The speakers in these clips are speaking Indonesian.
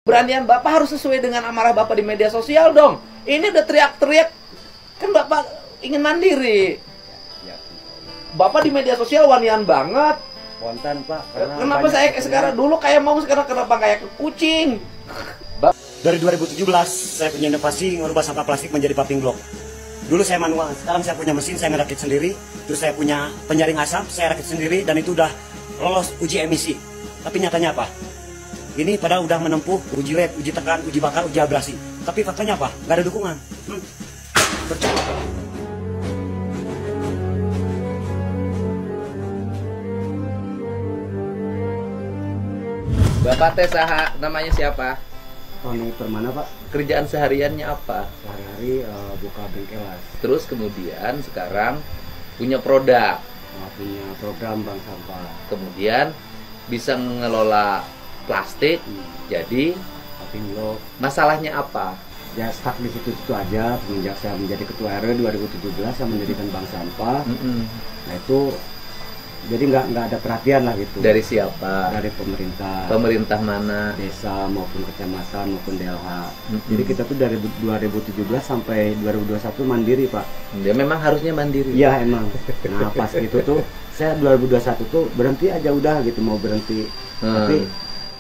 Beranian Bapak harus sesuai dengan amarah Bapak di media sosial dong. Ini udah teriak-teriak, kan Bapak ingin mandiri. Bapak di media sosial wanian banget. Spontan Pak. Kenapa saya sekarang dulu kayak mau, sekarang kenapa kayak kucing? Dari 2017 saya punya inovasi merubah sampah plastik menjadi paving block. Dulu saya manual, sekarang saya punya mesin, saya ngerakit sendiri. Terus saya punya penyaring asap, saya rakit sendiri dan itu udah lolos uji emisi. Tapi nyatanya apa? Ini padahal udah menempuh uji LED, uji tekan, uji bakar, uji abrasi. Tapi faktanya apa? Gak ada dukungan. Percuma. Bapak teh saha, namanya siapa? Tony Permana Pak. Kerjaan sehariannya apa? Sehari-hari buka bengkelas. Terus kemudian sekarang punya produk. Punya program bank sampah. Kemudian bisa mengelola plastik. Jadi Paving block. masalahnya apa? Ya stuck di situ-situ aja. Semenjak saya menjadi ketua RW 2017 saya mendirikan bank sampah. Nah itu jadi nggak ada perhatian lah gitu. Dari siapa? Dari pemerintah. Pemerintah mana? Desa maupun kecamatan maupun DLH. Jadi kita tuh dari 2017 sampai 2021 mandiri Pak. Dia memang harusnya mandiri. Iya emang. Nah pas itu tuh saya 2021 tuh berhenti aja udah gitu mau berhenti. Tapi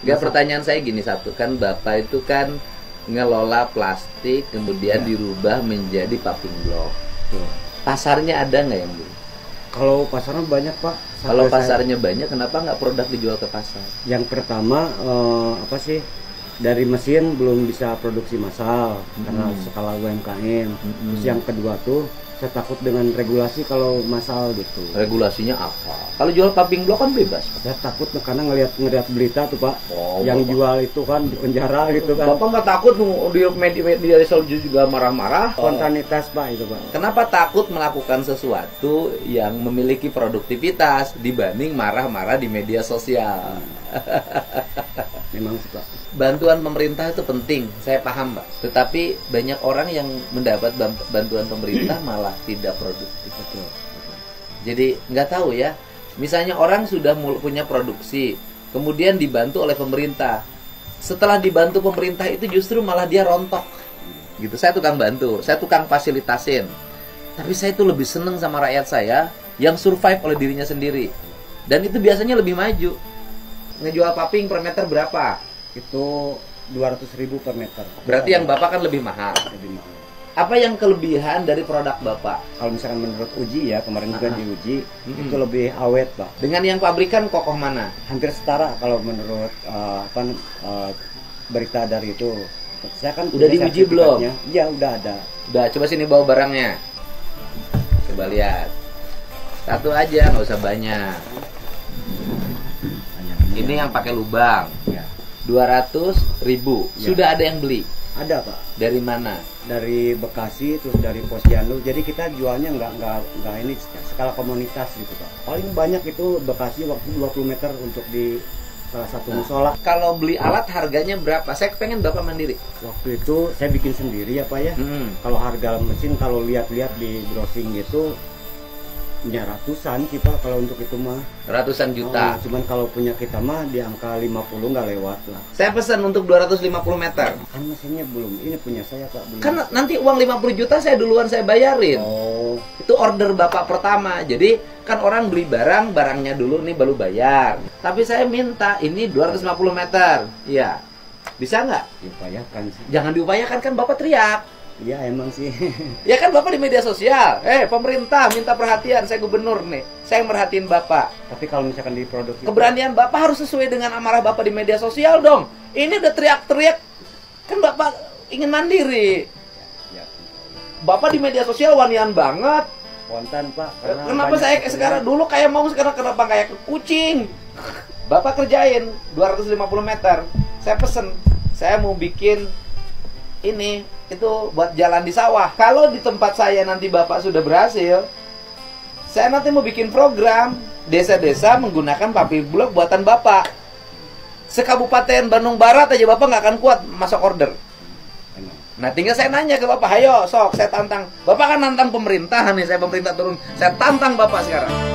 nggak, pertanyaan saya gini satu, kan Bapak itu kan ngelola plastik kemudian dirubah menjadi paving block. Pasarnya ada nggak yang beli? Kalau pasarnya banyak Pak. Kalau pasarnya banyak, kenapa nggak produk dijual ke pasar? Yang pertama apa sih, dari mesin belum bisa produksi massal karena skala UMKM. Terus yang kedua tuh saya takut dengan regulasi kalau massal gitu. Regulasinya apa? Kalau jual paving block kan bebas. Saya takut karena ngelihat berita tuh Pak, yang Bapak jual itu kan di penjara gitu kan. Bapak nggak takut di media sosial juga marah-marah? Spontanitas Pak itu Pak. Kenapa takut melakukan sesuatu yang memiliki produktivitas dibanding marah-marah di media sosial? Memang sih Pak. Bantuan pemerintah itu penting, saya paham Pak. Tetapi banyak orang yang mendapat bantuan pemerintah malah tidak produktif. Betul. Jadi nggak tahu ya. Misalnya orang sudah punya produksi, kemudian dibantu oleh pemerintah. Setelah dibantu pemerintah itu justru malah dia rontok. Gitu. Saya tukang bantu, saya tukang fasilitasin. Tapi saya itu lebih seneng sama rakyat saya yang survive oleh dirinya sendiri. Dan itu biasanya lebih maju. Ngejual paving per meter berapa? Itu 200.000 per meter. Berarti yang Bapak kan lebih mahal. Lebih mahal. Apa yang kelebihan dari produk Bapak? Kalau misalkan menurut uji ya, kemarin juga diuji, itu lebih awet Pak. Dengan yang pabrikan kokoh mana? Hampir setara kalau menurut berita dari itu. Saya kan udah diuji belum? Iya udah ada. Udah, coba sini bawa barangnya. Coba lihat. Satu aja, nggak usah banyak. Ini yang pakai lubang. Ya. 200.000. Ya. Sudah ada yang beli? Ada Pak. Dari mana? Dari Bekasi, terus dari Posyandu. Jadi kita jualnya nggak ini skala komunitas gitu Pak. Paling banyak itu Bekasi waktu 20 meter untuk di salah satu musola. Kalau beli alat harganya berapa? Saya pengen Bapak mandiri. Waktu itu saya bikin sendiri ya Pak ya. Kalau harga mesin kalau lihat-lihat di browsing gitu ya ratusan sih Pak kalau untuk itu mah. Ratusan juta. Cuman kalau punya kita mah di angka 50 nggak lewat lah. Saya pesan untuk 250 meter. Kan mesinnya belum, ini punya saya Pak. Belum. Kan nanti uang 50 juta saya duluan saya bayarin. Itu order Bapak pertama. Jadi kan orang beli barangnya dulu nih baru bayar. Tapi saya minta ini 250 meter. Iya. Bisa nggak? Diupayakan sih. Jangan diupayakan, kan Bapak teriak. Iya emang sih. Ya kan Bapak di media sosial. Pemerintah minta perhatian, saya gubernur nih. Saya merhatiin Bapak. Tapi kalau misalkan di produk keberanian Bapak harus sesuai dengan amarah Bapak di media sosial dong. Ini udah teriak-teriak, kan Bapak ingin mandiri. Ya. Bapak di media sosial wanian banget. Spontan Pak. Kenapa saya sekarang dulu kayak mau, sekarang kenapa kayak kucing? Bapak kerjain 250 meter. Saya pesen, saya mau bikin ini itu buat jalan di sawah. Kalau di tempat saya nanti Bapak sudah berhasil, saya nanti mau bikin program desa-desa menggunakan paving block buatan Bapak. Sekabupaten Bandung Barat aja Bapak nggak akan kuat masuk order. Nah tinggal saya nanya ke Bapak, ayo sok saya tantang. Bapak kan nantang pemerintah nih, saya pemerintah turun, saya tantang Bapak sekarang.